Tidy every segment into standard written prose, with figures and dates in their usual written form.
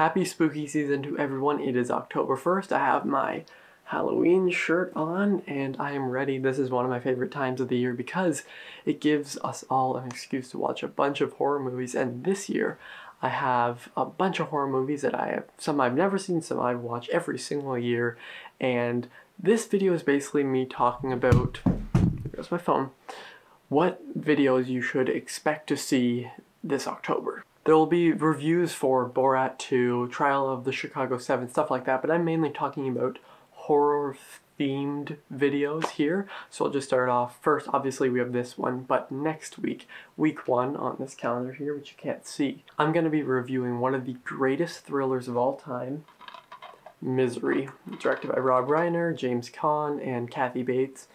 Happy spooky season to everyone. It is October 1st. I have my Halloween shirt on and I am ready. This is one of my favorite times of the year because it gives us all an excuse to watch a bunch of horror movies, and this year I have a bunch of horror movies that some I've never seen, some I've watched every single year, and this video is basically me talking about, there's my phone, what videos you should expect to see this October. There will be reviews for Borat 2, Trial of the Chicago 7, stuff like that, but I'm mainly talking about horror-themed videos here. So I'll just start off. First, obviously, we have this one, but next week, week 1 on this calendar here, which you can't see, I'm going to be reviewing one of the greatest thrillers of all time, Misery, directed by Rob Reiner, James Caan, and Kathy Bates.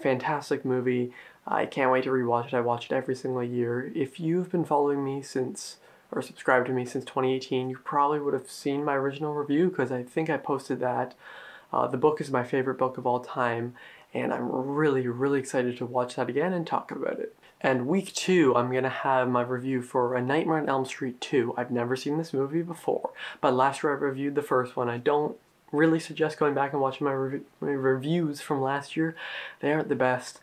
Fantastic movie. I can't wait to rewatch it. I watch it every single year. If you've been following me or subscribed to me since 2018, you probably would have seen my original review because I think I posted that. The book is my favorite book of all time, and I'm really excited to watch that again and talk about it. And week 2, I'm going to have my review for A Nightmare on Elm Street 2. I've never seen this movie before, but last year I reviewed the first one. I don't really suggest going back and watching my reviews from last year. They aren't the best.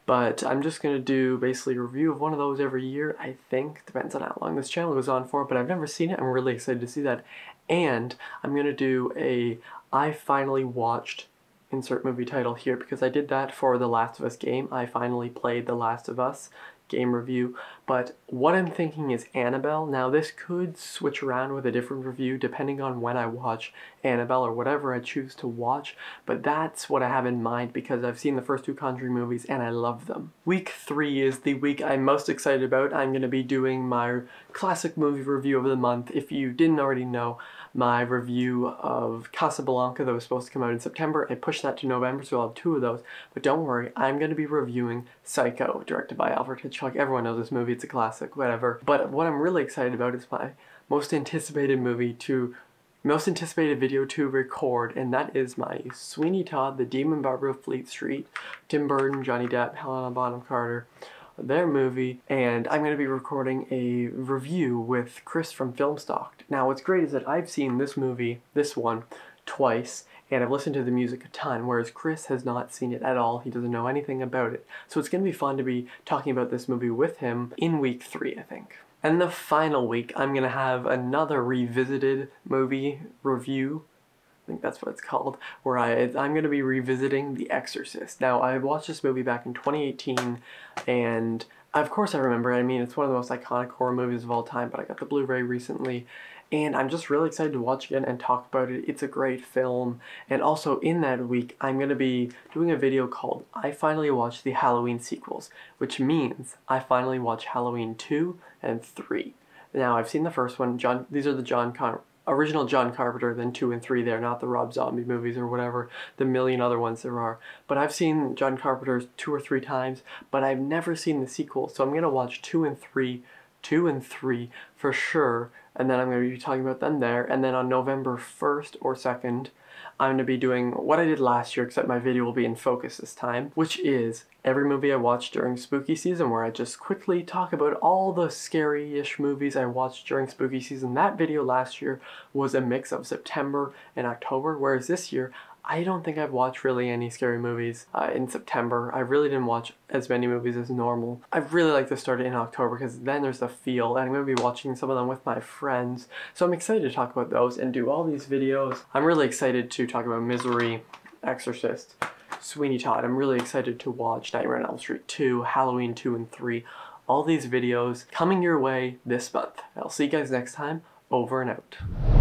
But I'm just going to do basically a review of one of those every year, I think. Depends on how long this channel goes on for, but I've never seen it. I'm really excited to see that. And I'm going to do a I finally watched insert movie title here because I did that for The Last of Us game. I finally played The Last of Us game review, but what I'm thinking is Annabelle. Now this could switch around with a different review depending on when I watch Annabelle or whatever I choose to watch, but that's what I have in mind because I've seen the first 2 Conjuring movies and I love them. Week 3 is the week I'm most excited about. I'm going to be doing my classic movie review of the month. If you didn't already know, my review of Casablanca that was supposed to come out in September, I pushed that to November, so I'll have 2 of those. But don't worry, I'm going to be reviewing Psycho, directed by Alfred Hitchcock. Everyone knows this movie, it's a classic, whatever. But what I'm really excited about is my most anticipated video to record, and that is my Sweeney Todd, The Demon Barber of Fleet Street, Tim Burton, Johnny Depp, Helena Bonham Carter, their movie, and I'm going to be recording a review with Chris from Filmstock. Now what's great is that I've seen this movie, this one, twice, and I've listened to the music a ton, whereas Chris has not seen it at all. He doesn't know anything about it. So it's going to be fun to be talking about this movie with him in week 3, I think. And the final week, I'm going to have another revisited movie review, I think that's what it's called, where I'm going to be revisiting The Exorcist. Now, I watched this movie back in 2018, and of course I remember it. I mean, it's one of the most iconic horror movies of all time, but I got the Blu-ray recently, and I'm just really excited to watch again and talk about it. It's a great film, and also in that week, I'm going to be doing a video called I Finally Watched the Halloween Sequels, which means I finally watched Halloween 2 and 3. Now, I've seen the first one. These are the original John Carpenter, then 2 and 3 there, not the Rob Zombie movies or whatever, the million other ones there are. But I've seen John Carpenter's 2 or 3 times, but I've never seen the sequel, so I'm going to watch 2 and 3 for sure, and then I'm going to be talking about them there, and then on November 1st or 2nd, I'm going to be doing what I did last year, except my video will be in focus this time, which is every movie I watched during spooky season, where I just quickly talk about all the scary-ish movies I watched during spooky season. That video last year was a mix of September and October, whereas this year, I don't think I've watched really any scary movies in September. I really didn't watch as many movies as normal. I really like to start it in October because then there's the feel, and I'm going to be watching some of them with my friends. So I'm excited to talk about those and do all these videos. I'm really excited to talk about Misery, Exorcist, Sweeney Todd. I'm really excited to watch Nightmare on Elm Street 2, Halloween 2 and 3. All these videos coming your way this month. I'll see you guys next time. Over and out.